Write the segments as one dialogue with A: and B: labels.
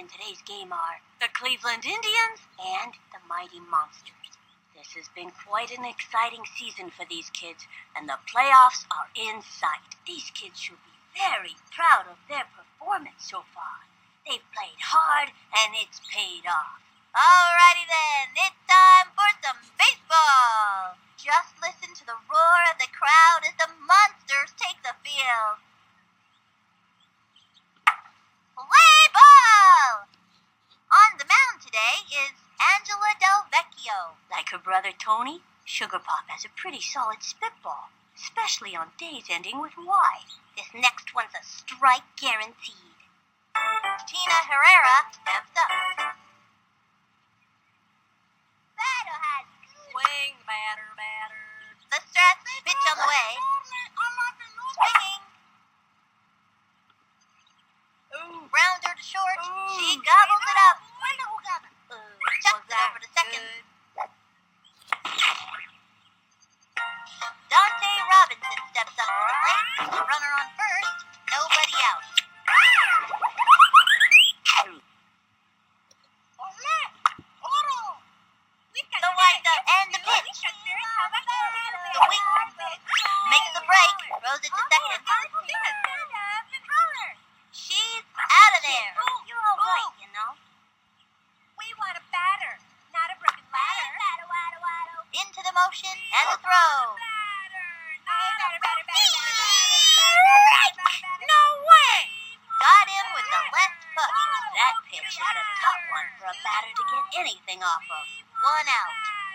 A: in today's game are the Cleveland Indians and the Mighty Monsters. This has been quite an exciting season for these kids, and the playoffs are in sight. These kids should be very proud of their performance so far. They've played hard, and it's paid off.
B: Alrighty then, it's time for some baseball. Just listen to the roar of the crowd as the Monsters take the field. Play ball! On the mound today is Angela Del Vecchio.
A: Like her brother Tony, Sugar Pop has a pretty solid spitball, especially on days ending with Y.
B: This next one's a strike guaranteed. Tina Herrera steps up. Batter has
C: Swing, batter.
B: the Strats pitch on the way. Swinging.
C: Ooh.
B: Rounder to short.
C: Ooh.
B: She gobbles it up. Chucks it over to second. Dante Robinson steps up to the plate. Runner on first. Nobody out. The windup and the pitch. The wing makes the break. Throws it to second. She's out of there.
A: You're all right, you know.
C: We want a batter, not a broken ladder.
B: Into the motion and the throw.
C: No way!
B: Got him with the left hook.
A: That pitch is a tough one for a batter to get anything off of.
B: One out.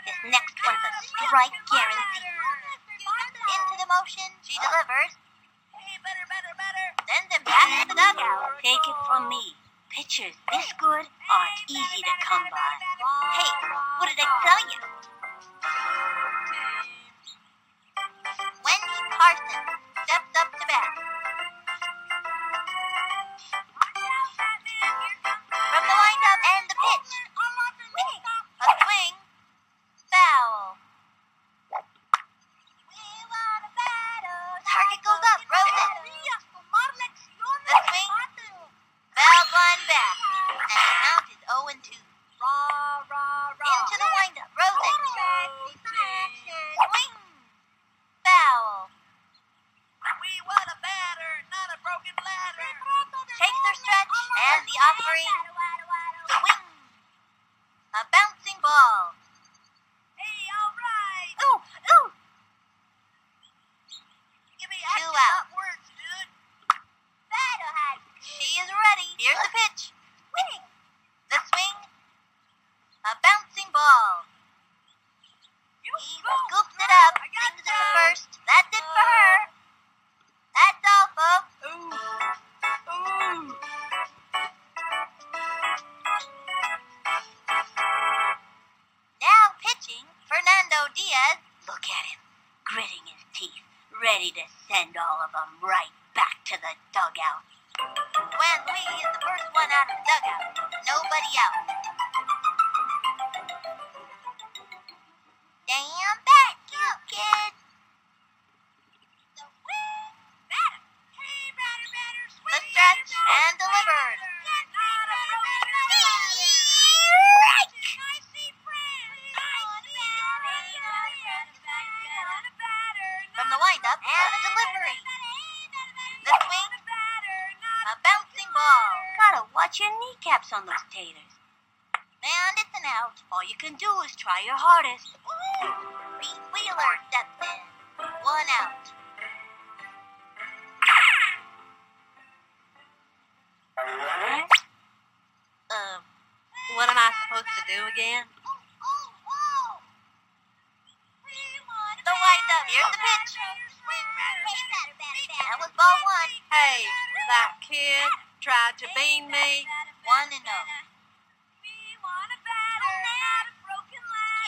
B: This next one's a strike guarantee. Into the motion, she delivers. Sends him back to the dugout.
A: Take it from me. Pitchers this good aren't easy to come by.
B: Hey, what did I tell you? Wendy Carson steps up to bat. From the windup and the pitch. A swing. Foul. Target goes up. Rosen. The swing. Foul line back. And the count is 0-2. Into the windup. Rosen. Swing. Foul.
C: We want a batter, not a broken ladder.
B: Takes her stretch and the offering. Swing. A bouncing ball.
C: Hey, all right.
B: Ooh.
C: Give me
B: 2 out.
C: words, dude.
B: She is ready. Here's the pitch. The swing. A bouncing ball. He scoops it up. Sings it to first. That's it for her. That's all, folks.
C: Ooh.
B: Now pitching, Fernando Diaz.
A: Look at him, gritting his teeth, ready to send all of them right back to the dugout.
B: Juan Lee is the first one out of the dugout. Nobody out. Damn bat, you kid. The stretch and delivered. From the windup and the delivery. The swing. A bouncing ball.
A: Gotta watch your kneecaps on those taters.
B: And it's an out.
A: All you can do is try your hardest.
B: Pete Wheeler steps in. 1 out.
C: What am I supposed to do again?
B: The windup. Here's the pitch. That was ball 1.
C: Hey, that kid tried to bean me.
B: 1-0.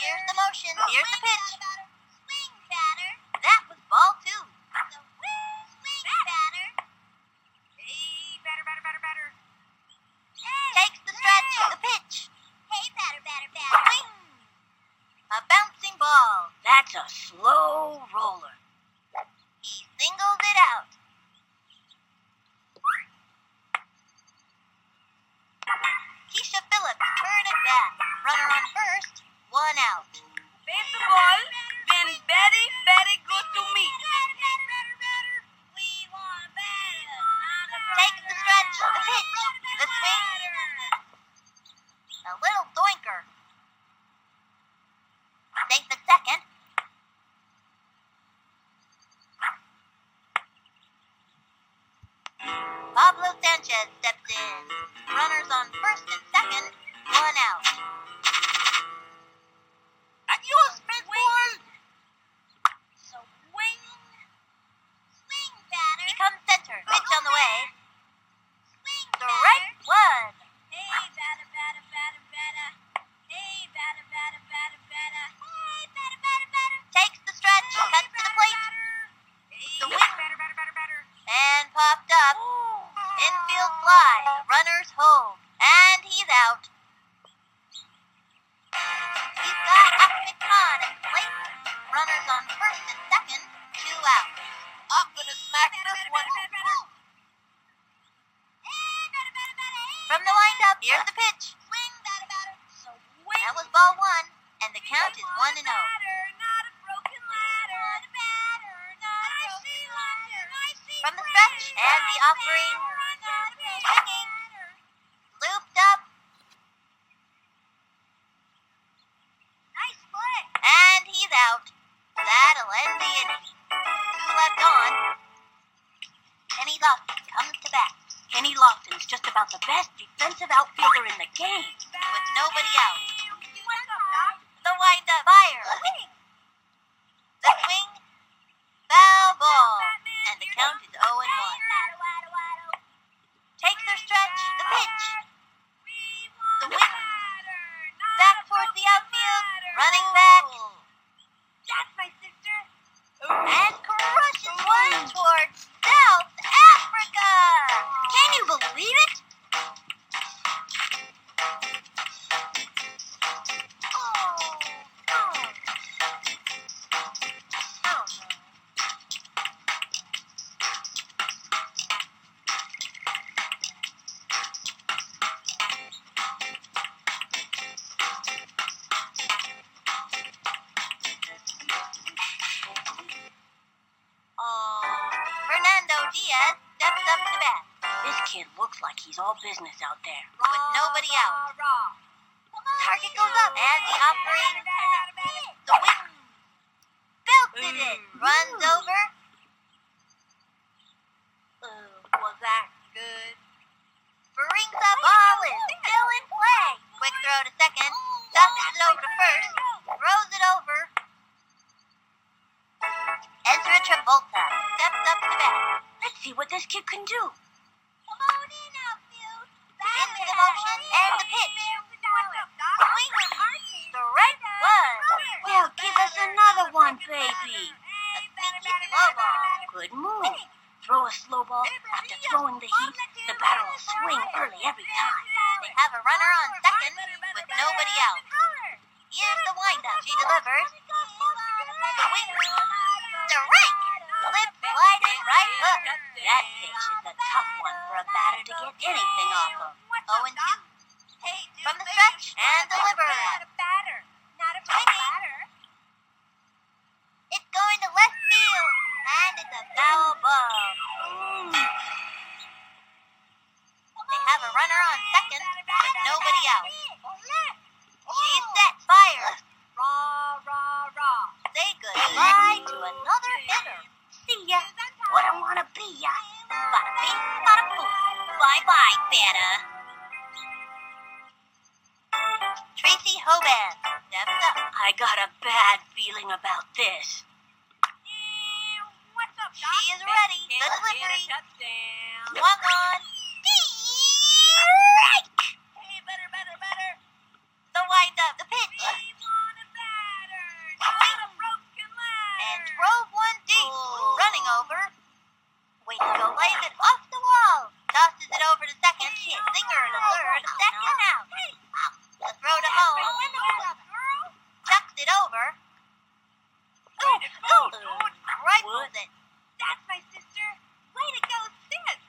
B: Here's the motion. Here's the pitch. That was ball 2. Takes the stretch. The pitch. Swing. A bouncing ball.
A: That's a slow roller.
B: He singles it out. Sanchez steps in. Runners on first and second, one out.
C: Adios, baseball!
B: Swing, batter. He comes center. Pitch on the way. Swing, strike one.
C: Hey, batter, batter, batter, batter. Hey, batter, batter, batter, batter.
B: Hey, batter, batter, batter. Takes the stretch, cuts to the plate. The wing. And popped up. Infield fly. The runner's home. And he's out. He's got Ahmed Khan at the plate. Runners on first and second, two outs.
C: I'm gonna smack this one.
B: From the windup, here's the pitch. That was ball one, and the count is 1-0. From the stretch, and the offering, swinging, looped up, and he's out. That'll end the inning. Two left on. Kenny Lofton comes to bat.
A: Kenny Lofton's just about the best defensive outfielder in the game.
B: With nobody out. The wind-up, fire. The swing, foul ball. And the count is 0-1. Takes their stretch, the pitch. The wing, back towards the outfield, running back.
C: That's my sister.
B: And crushes one towards South Africa.
A: Can you believe it?
B: Fernando Diaz steps up to bat.
A: This kid looks like he's all business out there.
B: With nobody out. Target goes up, and the offering, the wing, belted it, runs over.
C: Was that good?
B: Brings up ball is still in play. Quick throw to second, tosses it over to first, throws it over. Ezra Travolta steps up to bat.
A: Let's see what this kid can do.
B: Come on in, outfield. Into the motion and the pitch. Swinging, strike one.
A: Well, give us another one, baby.
B: A sneaky slow ball.
A: Good move. Throw a slow ball. After throwing the heat, the batter will swing early every time.
B: They have a runner on second with nobody out. Here's the windup. She delivers. The wing, strike. Lip sliding right hook.
A: That pitch is a tough one for a batter to get anything off of.
B: 0-2. From the stretch and delivers. It's going to left field, and it's a foul ball. They have a runner on second with nobody out. She's set, fire. Say goodbye to another hitter.
A: See ya. What I wanna be ya.
B: Bada bing, bada boom. Bye-bye, better. Tracy Hoban steps up.
A: I got a bad feeling about this.
B: She is ready. The delivery.
C: Touchdown.
B: Swung on. Strike!
C: Hey, better.
B: The wind-up, the pitch.
C: Swing a broken leg.
B: And drove one deep. Running over. Wait to go lays it off the wall. Tosses it over to second. Singer to third. Second out. The throw to home. Chucks it over. Rifles it.
C: That's my sister. Way to go, sis.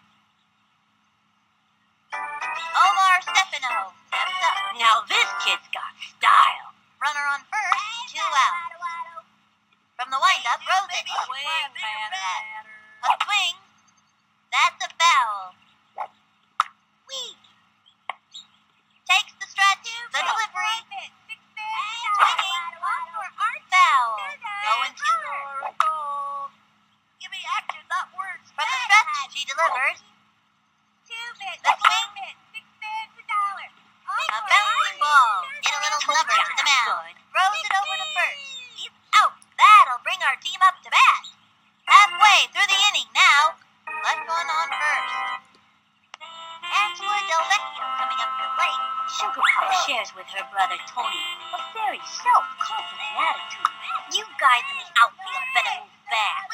A: younger brother Tony, a very self-confident attitude. You guys in the outfield better move fast.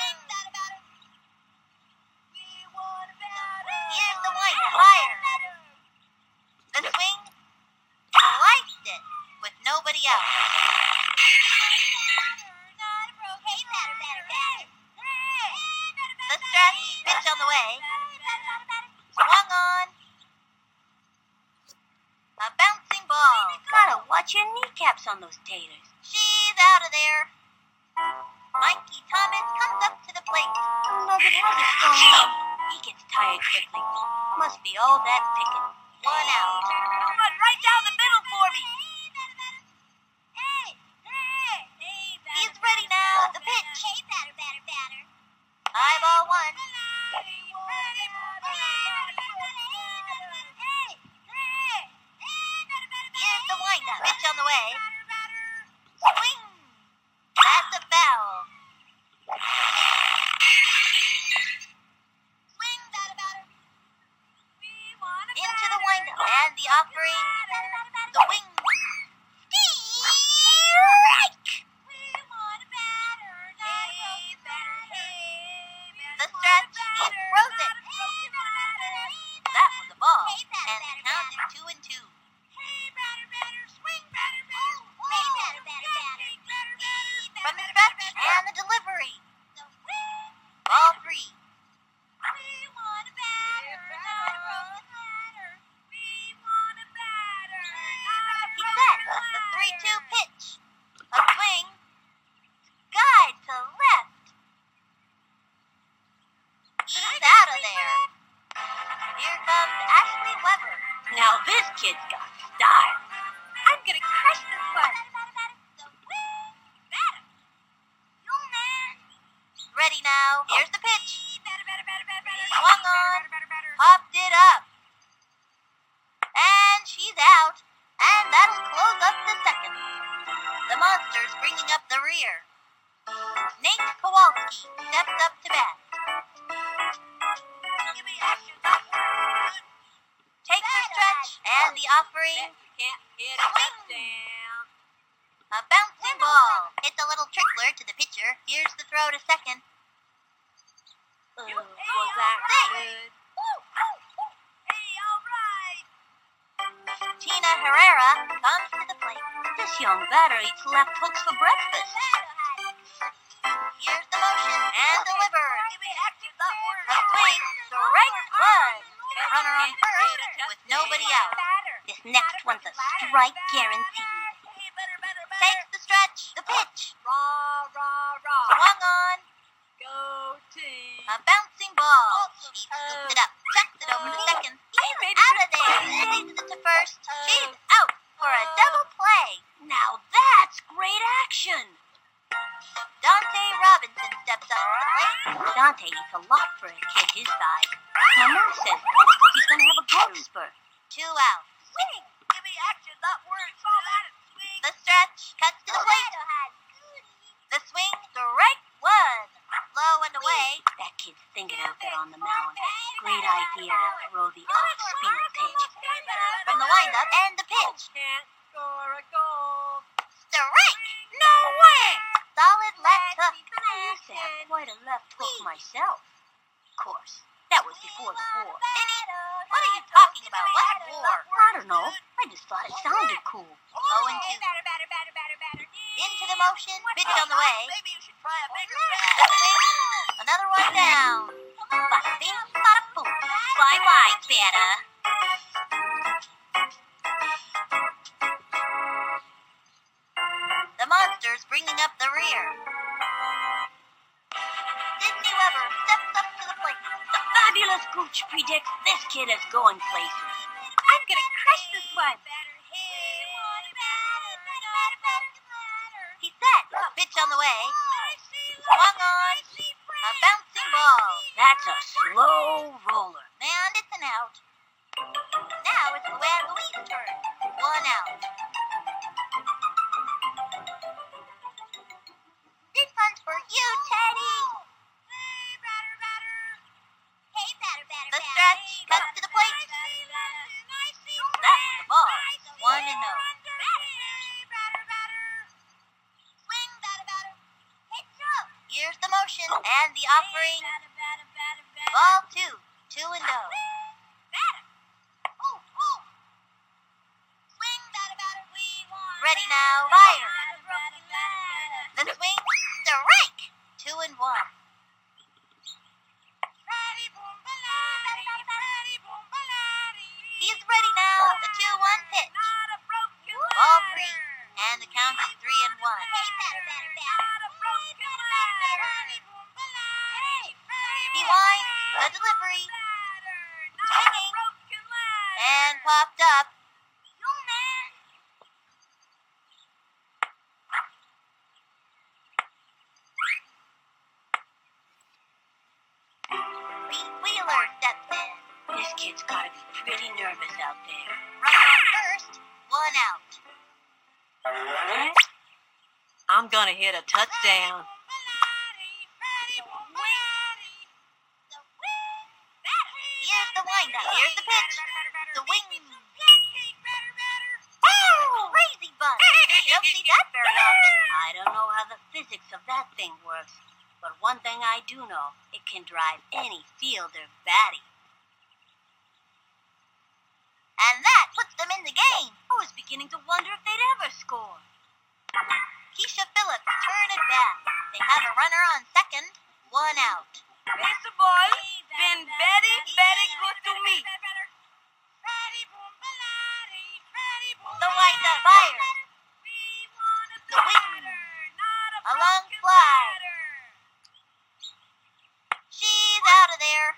B: Here's the one, higher. The swing, sliced it with nobody out. The stretch, pitch on the way. Swung on. A bouncing ball.
A: Gotta watch your kneecaps on those taters.
B: She's out of there. Mikey Thomas comes up to the plate.
A: Nugget has it going on. He gets tired quickly. Must be all that picking.
B: One out.
C: Run right down the middle for me.
B: He's ready now. The pitch. High ball one. Here's the windup. Pitch on the way. Swing. That's a foul. Into the windup. And the offering. The wing. Strike. The stretch. He throws it. That was a ball. And the count is 2-2. From the stretch and the delivery. Ball 3. He sets the 3-2 pitch. A swing. Guide to left. He's out of there. Here comes Ashley Weber.
A: Now this kid's got style.
C: I'm gonna crush this one.
B: Ready now. Here's the pitch. Swung on. Popped it up. And she's out. And that'll close up the second. The Monsters bringing up the rear. Nate Kowalski steps up to bat. Takes the stretch and the offering.
C: Can't hit a
B: Swing.
C: touchdown.
B: A bouncing ball. It's a little trickler to the pitcher. Here's the throw to second.
A: Was that good?
C: Hey, all right.
B: Tina Herrera comes to the plate.
A: This young batter eats left hooks for breakfast.
B: Here's the motion and delivered. A swing, strike one. Runner on first with nobody out.
A: This next one's a strike guaranteed.
B: Takes the stretch, the pitch.
C: Rah, rah, rah.
B: Swung on.
C: Go team.
B: A bouncing ball. She scooped it up, chucks it over to second. Out of there. Leads it to first. She's out for a double play.
A: Now that's great action.
B: Dante Robinson steps up to the plate.
A: Dante eats a lot for a kid his size. My mom says that's because he's going to have a growth spurt.
B: 2 out.
C: Swing. Give me action, that word. Swing.
B: The stretch cuts to the plate. The swing, strike one. Low and away.
A: That kid's thinking out there on the mound. Great idea to throw the off-speed pitch.
B: From the windup and the pitch.
C: Can't score a goal.
B: Strike. No way. Solid left hook.
A: I used to have quite a left hook myself. Of course, that was before the war.
B: Vinny, what are you talking about? What war?
A: I don't know. I just thought it sounded cool.
B: 0-2. Into the motion. Pitch on the way.
C: Maybe you should try a bigger
B: The swing. Another one down.
A: Bada bing, bada boom. Bye-bye, batter.
B: The Monsters bringing up the rear. Sydney Weber steps up to the plate.
A: The fabulous Gooch predicts this kid is going places.
C: I'm gonna crush this one.
B: He's set. Pitch on the way. Swung on. A bouncing ball.
A: That's a slow roller.
B: And it's an out. Now it's Luann Louise's turn. 1 out. This one's for you, Teddy. The stretch cuts to the plate. That was a ball. 1-0. The delivery. Swinging. And popped up. Pete Wheeler steps in.
A: This kid's gotta be pretty nervous out there.
B: Runner on first. 1 out.
A: I'm gonna hit a touchdown.
B: Here's the windup. Here's the pitch. The wing. Oh, crazy bunt. You don't see that very often.
A: I don't know how the physics of that thing works, but one thing I do know, it can drive any fielder batty.
B: And that puts them in the game.
A: I was beginning to wonder if they'd ever score.
B: Keisha Phillips turn it back. They have a runner on second. 1 out.
A: Mr. Ball, been very, very good to me.
B: The windup fire. The wing. A long fly. She's out of there.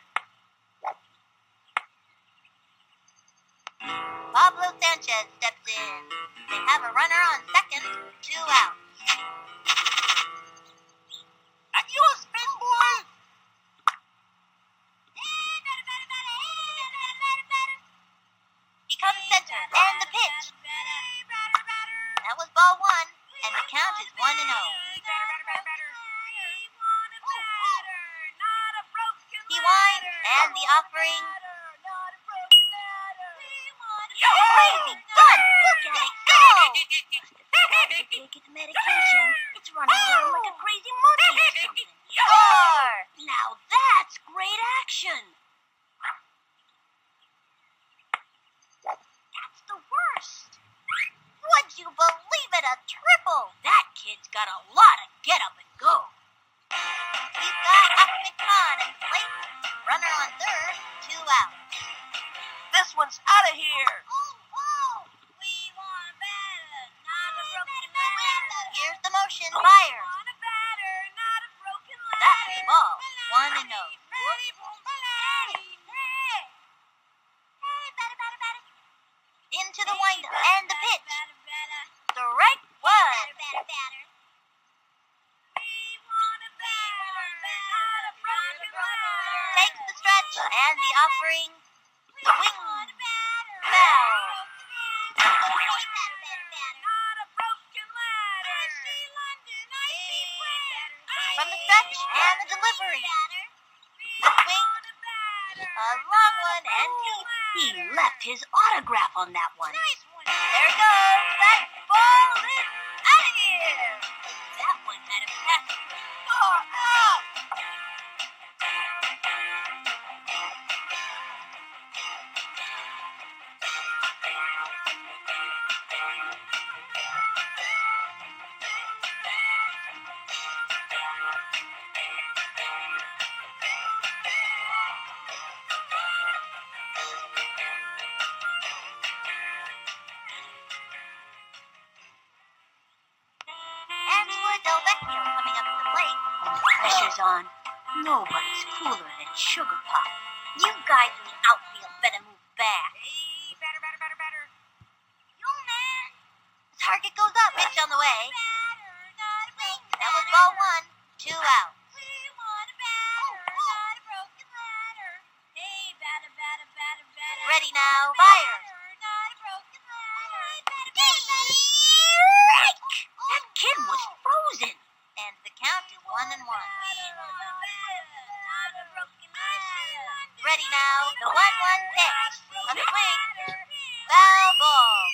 B: Pablo Sanchez steps in. They have a runner on second. 2 out.
A: Adios, big boy.
B: He comes center, and the pitch. That was ball 1, and the count is 1-0. He winds, and the offering. Crazy fun! Look at it go!
A: Gotta take its medication. It's running around like a crazy monkey or something.
B: Score!
A: Now that's great action. That's the worst.
B: Would you believe it? A triple!
A: That kid's got a lot of get up and go.
B: He's got Ahmed Khan at the plate. Runner on third. 2 out.
A: This one's out of here.
B: Here's the motion. Fire. That's ball. 1-0. Into the windup and the pitch. Strike 1. Takes the stretch and the offering. The wing. Foul. From the stretch and the delivery. The swing. A long one and deep.
A: He left his autograph on that one.
B: There it goes. That ball is out of here.
A: That one had a pass.
B: Far out. Angela Del Vecchio coming up to the plate.
A: Pressure's on. Nobody's cooler than Sugar Pop. You guys in the outfield better move back.
B: Target goes up. Pitch on the way. That was ball 1. 2 out. Ready now. Fire.
A: That kid was frozen.
B: And the count is 1-1. Ready now. The 1-1 pitch. A swing. Foul ball.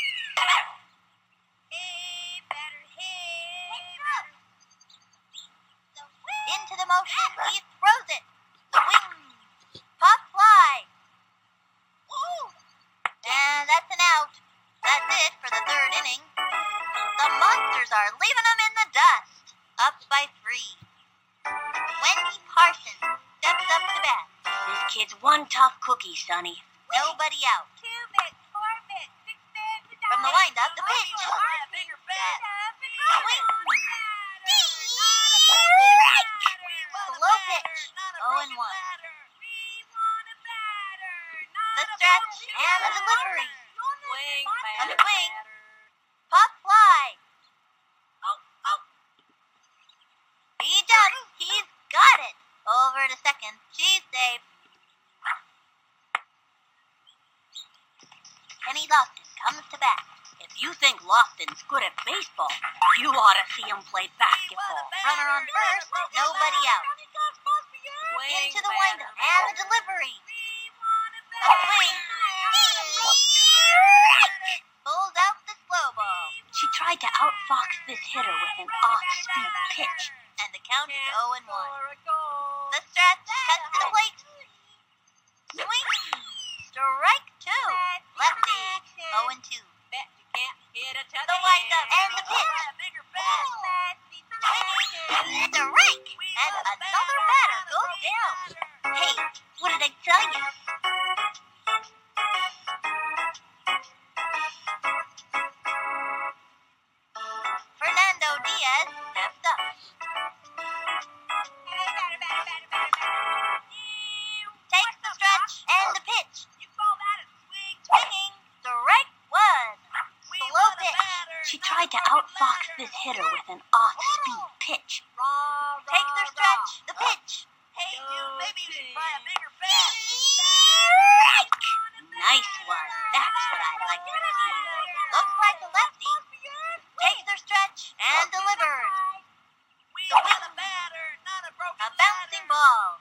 B: Into the motion. He throws it. The wing. Pop fly. And that's an out. That's it for the 3rd inning. The Monsters are leaving them in the dust. Up by 3. Wendy Parsons steps up to bat.
A: This kid's one tough cookie, Sonny.
B: Nobody out. From the windup, the pitch. Swing. Slow pitch. 0-1. stretch and the delivery.
C: Swing,
B: A swing. Pop fly. He jumps. He's got it. Over to second. She's safe. Kenny Lofton comes to bat.
A: If you think Lofton's good at baseball, you ought to see him play basketball.
B: Runner on first. Nobody out.
C: Swing,
B: Into the windup and the delivery. A swing. Pulls out the slow ball.
A: She tried to outfox this hitter with an off-speed pitch.
B: And the count is 0-1.
C: The
B: The stretch cuts to the plate. Swing. Strike two. Lefty. 0-2.
C: Bet you can't hit a touch.
B: The windup and the pitch.
C: Bigger bat.
B: Swing. Strike. And another batter goes down. Hey, what did I tell you? Fernando Diaz steps up. Takes the stretch and the pitch.
C: You call that a swing?
B: Swinging. Strike one. Slow pitch.
A: She tried to outfox this hitter with an off-speed pitch.
B: Takes her stretch. The pitch.
C: Hey, you, maybe you should try a bigger bat.
A: Nice one. That's what I like to see.
B: Looks like a lefty. Takes her stretch and delivers.
C: We got a batter, not a broken
B: A bouncing ball.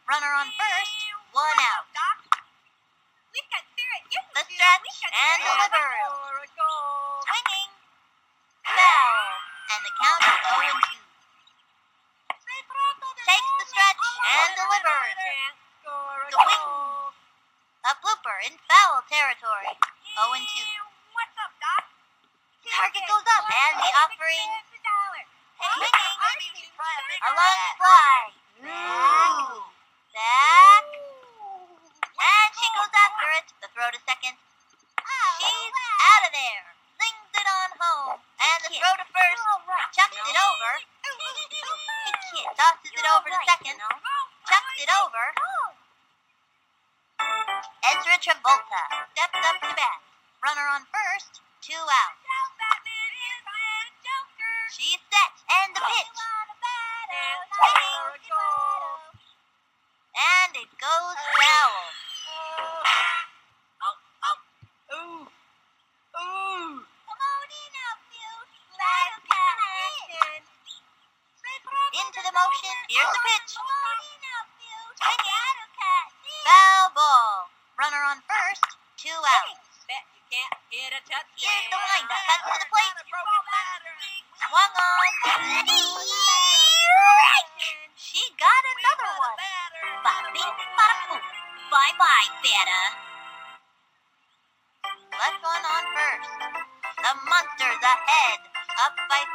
B: Runner on first. One out.
C: We've got spirit. Yes,
B: The
C: we do.
B: stretch
C: We've got
B: and
C: spirit.
B: delivers.
C: For a goal.
B: Swinging. Foul. And the count is 0-2. Takes the stretch and delivers.
C: Can't score a
B: Swing.
C: goal.
B: A blooper in foul territory. 0-2.
C: What's up, Doc?
B: Target goes up and the offering. Swinging.
C: Maybe you should try a bigger
B: A long
C: bat.
B: fly. Back. And she goes after it. The throw to second. She's out of there. Slings it on home. And the throw to first. Chucks it over. Tosses it over to second. Chucks it over. Ezra Travolta steps up to bat. Runner on first. 2 out. She's set. And the pitch. And it goes foul. Into the motion. Here's the pitch. Foul ball. Runner on first. 2 out.
C: Bet you can't hit a touch.
B: Here's the windup. Cuts to the plate. Swung on. She got another one.
A: Bada bing, bada boom. Bye-bye, Beta.
B: Left one on first. The Monsters ahead. Up by 3.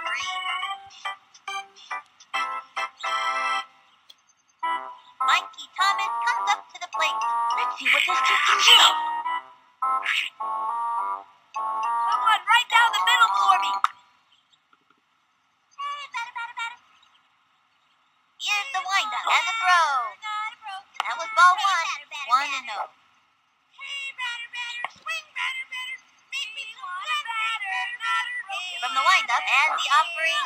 B: Mikey Thomas comes up to the plate.
A: Let's see what this kid can do.
C: Someone right down the middle for me.
B: Here's the windup and the throw. That was ball 1. 1-0. From the windup and the offering.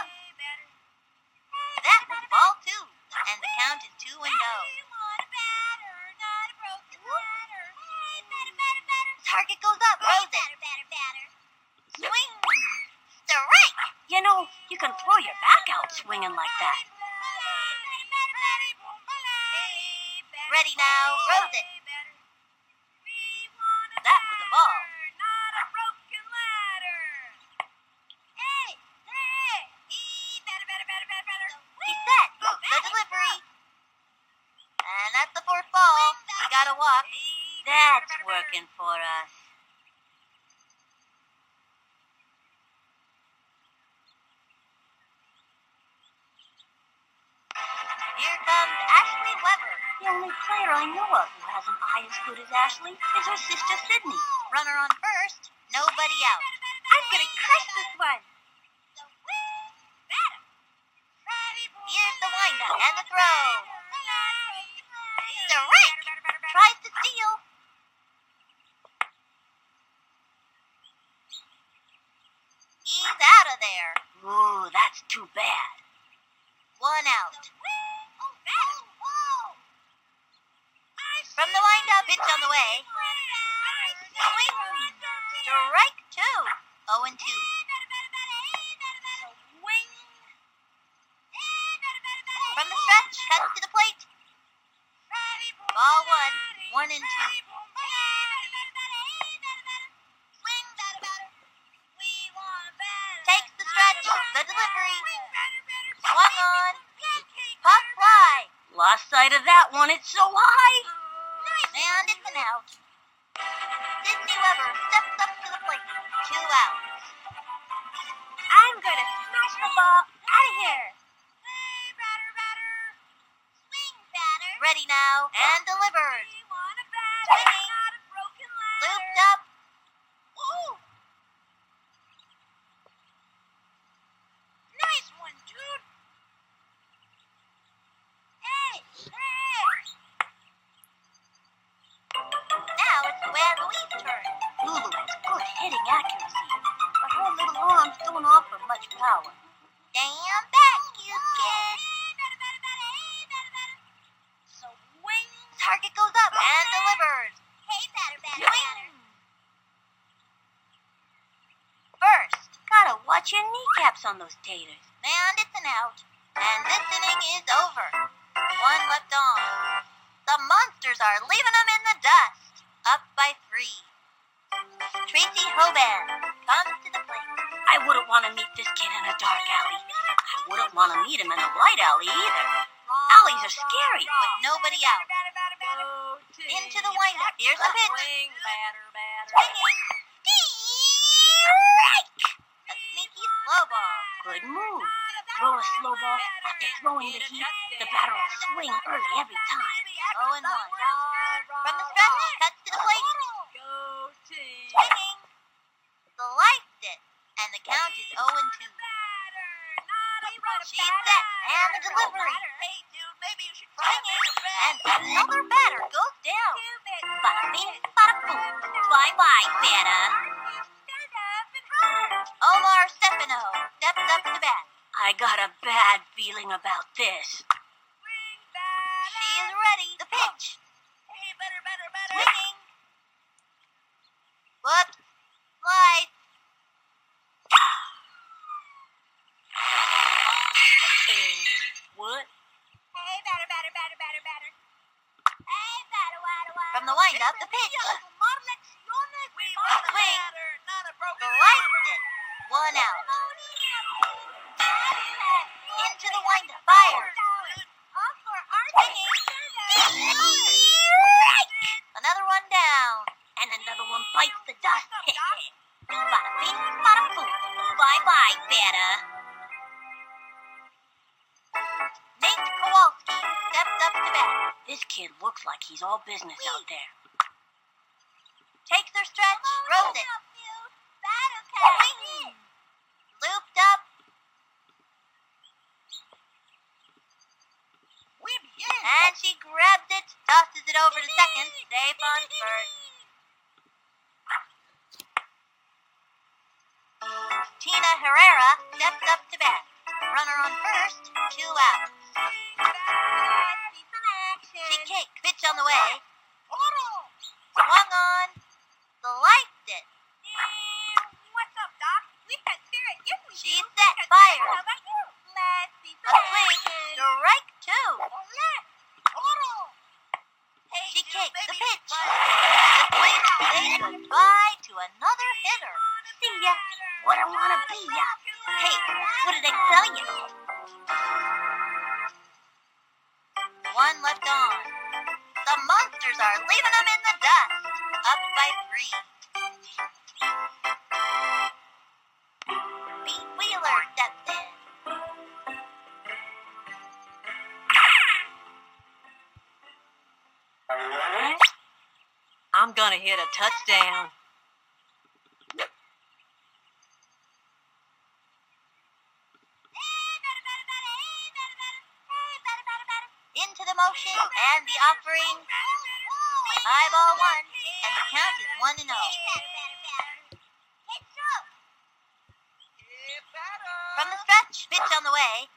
B: That was ball 2. And the count is 2-0. Target goes up. Rose it. Swing. Strike.
A: You know, you can throw your back out swinging like that.
B: Ready now. Rose it. That was a ball. He's set. The delivery. And that's the 4th ball. We got a walk.
A: That's working for us.
B: Here comes Ashley Weber.
A: The only player I know of who has an eye as good as Ashley is her sister Sydney.
B: Runner on first. Nobody out.
C: I'm gonna crush this one.
B: Here's the windup out. From the windup, pitch on the way. Swing. Strike 2. 0-2. From the stretch, cuts to the plate. Ball 1, 1-2. Takes the stretch, the delivery. Swung on. Puck fly.
A: Lost sight of that one. It's so high.
B: And it's an out. Disney Weber steps up to the plate. 2 outs.
C: I'm gonna smash the ball out of here.
B: Ready now and delivered.
C: Swinging.
B: Looped up.
C: Nice one, dude. Hey.
B: Now it's Luann Louise's turn.
A: Lulu has good hitting accuracy, but her little arms don't offer much power.
B: Damn back, you kid.
C: Swing.
B: Target goes up and delivered.
C: Swing.
B: First.
A: Gotta watch your kneecaps on those taters.
B: And it's an out. And this inning is over. 1 left on. The Monsters are leaving them in the dust. Up by 3. Tracy Hoban comes to the plate.
A: I wouldn't want to meet this kid in a dark alley. I wouldn't want to meet him in a light alley either. Alleys are scary.
B: With nobody out. Into the windup. Here's the pitch.
C: Swing, batter.
B: Swinging. Strike! A sneaky slow ball.
A: Good move. Throw a slow ball. After throwing the heat, the batter will swing early every time.
B: 0-1. From the stretch, cuts to the plate. Swinging. Sliced it. And the count is 0-2. She's set. And the delivery. Swinging. And another batter goes down.
A: Bada bing, bada boom. Bye-bye, batter.
B: Omar Stefano steps up to bat.
A: I got a bad feeling about this.
B: She is ready. The pitch. Swinging. Whoop. Slice.
A: What?
B: From the windup, the pitch. A swing. Sliced it. 1 out. Into the windup. Fire. Another one down.
A: And another one bites the dust. Bada bing, bada boom. Bye-bye, batter.
B: Nate Kowalski steps up to bat.
A: This kid looks like he's all business out there.
B: Takes her stretch. Throws it. Swing. Looped up. And she grabs it. Tosses it over to second. Safe on first. Tina Herrera steps up to bat. Runner on first. 2 outs. She kicked. Pitch on the way. Swung on. Sliced it.
C: What's up, Doc? We've got spirit.
B: She's set. Fire. A swing. Strike 2. She kicks the pitch. The swing says goodbye to another hitter.
A: See ya. What I wanna be ya. Hey, what did I tell you?
B: 1 left on. The Monsters are leaving them in the dust. Up by 3. Pete Wheeler steps in.
A: I'm gonna hit a touchdown.
B: Into the motion and the offering. High ball 1, and the count is 1-0. From the stretch, pitch on the way.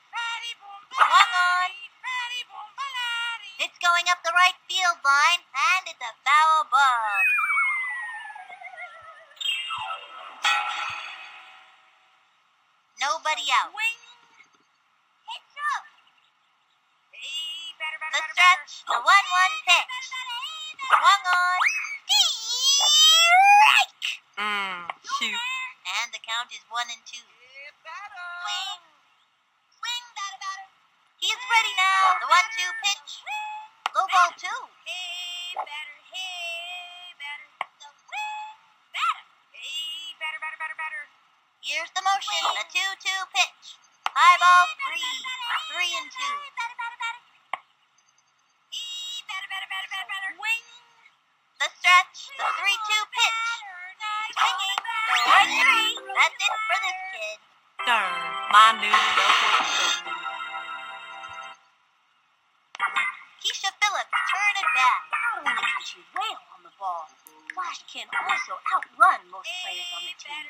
B: Swung on. stretch. The 1-1 pitch. Swung on. Strike!
D: Shoot.
B: And the count is 1-2. Swing. Swing, batter. He's ready now. The 1-2 pitch. Low ball 2.
C: Hey, batter. Hey, batter. Batter. Hey, batter.
B: Here's the motion. The 2-2 pitch. High ball 3. 3-2.
C: Wing.
B: The stretch. The 3-2 pitch. Swinging. Strike 3. That's it for this kid.
D: Darn, my new local.
B: Keisha Phillips turn it back.
A: Not only can she wail on the ball, Flash can also outrun most players on the team.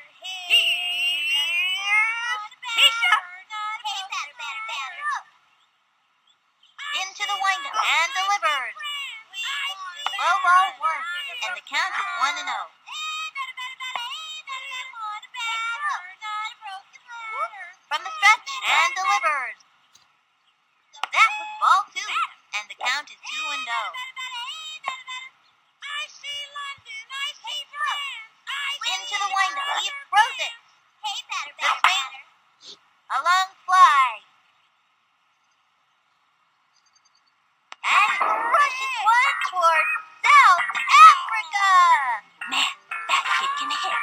B: Keisha. Hey, batter. Into the windup and delivers. Low ball 1. And the count is 1-0. From the stretch and delivers. That was ball 2. And the count is 2-0.
C: I see London. I see France.
B: Into the windup. He throws it. The swing. A long fly. And rushes one toward South Africa.
A: Man, that kid can hit.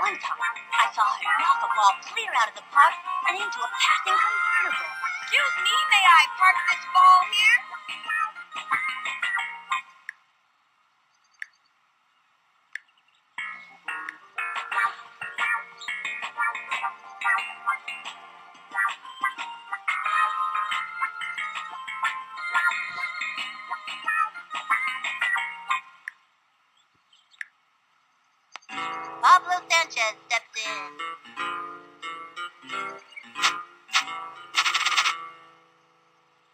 A: One time, I saw her knock a ball clear out of the park and into a passing convertible.
C: Excuse me, may I park this ball here?
B: Pablo Sanchez steps in.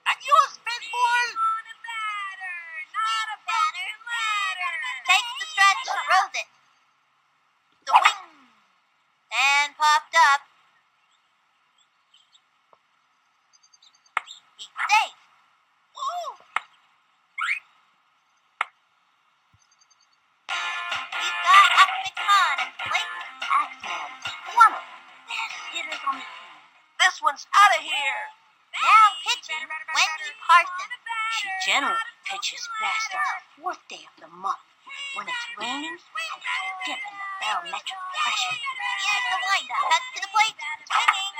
D: Adios, baseball.
B: Takes the stretch, throws it. The wing. And popped up. He's safe. Woo! He's got Ahmed Khan at plate.
A: Axman, one of the best hitters on the team.
D: This one's out of here.
B: Now pitching Wendy Parsons.
A: She generally pitches best on the 4th day of the month when it's raining and there's a dip in the barometric pressure.
B: Here's the windup. Cuts to the plate. Swinging.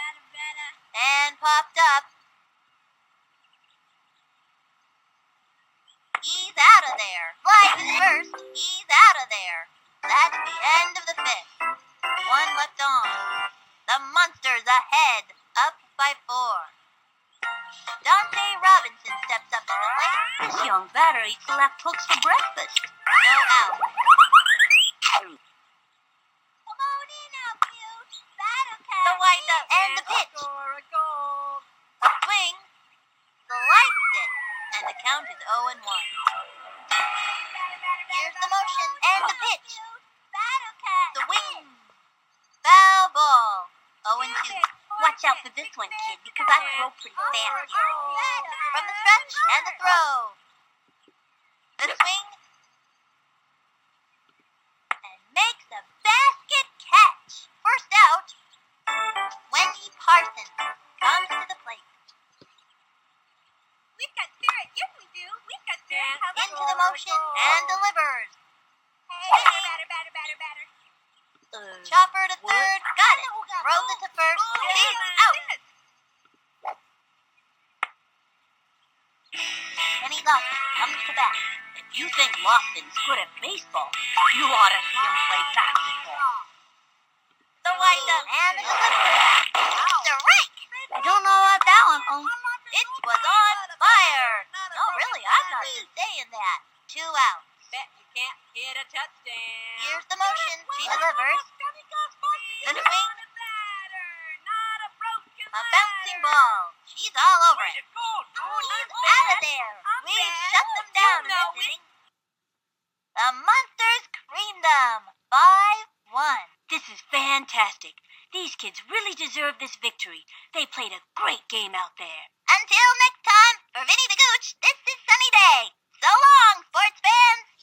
B: And popped up. He's out of there. Flies in first. He's out of there. That's the end of the 5th. 1 left on. The Monsters ahead. Up by 4. Dante Robinson steps up to the plate.
A: This young batter eats left hooks for breakfast.
B: No out. Come on in, outfield. The windup and the pitch. A swing. Sliced it. And the count is 0-1. Here's the motion and the pitch. The wing. Foul ball. 0-2.
A: Watch out for this one, kid, because I throw pretty fast here.
B: From the stretch and the throw. The swing. And makes a basket catch. First out. Wendy Parsons comes to the plate.
C: We've got spirit. Yes, we do. We've got spirit.
B: Into the motion and delivers.
C: Batter.
B: Chopper to third. Got it. Throws it to first. He's out. Kenny Lofton comes to bat.
A: If you think Lofton's good at baseball, you ought to see him play basketball.
B: The windup and the delivery. Strike.
A: I don't know about that one,
B: It was on fire. No, really, I'm not just saying that. 2 out.
D: Bet you can't hit a touchdown.
B: Here's the motion. She delivers. The swing. A bouncing ball. She's all over it. He's out of there. We've shut them down in this inning. The Monsters creamed them. 5-1.
A: This is fantastic. These kids really deserve this victory. They played a great game out there.
B: Until next time, for Vinny the Gooch, this is Sunny Saturday. So long, sports fans.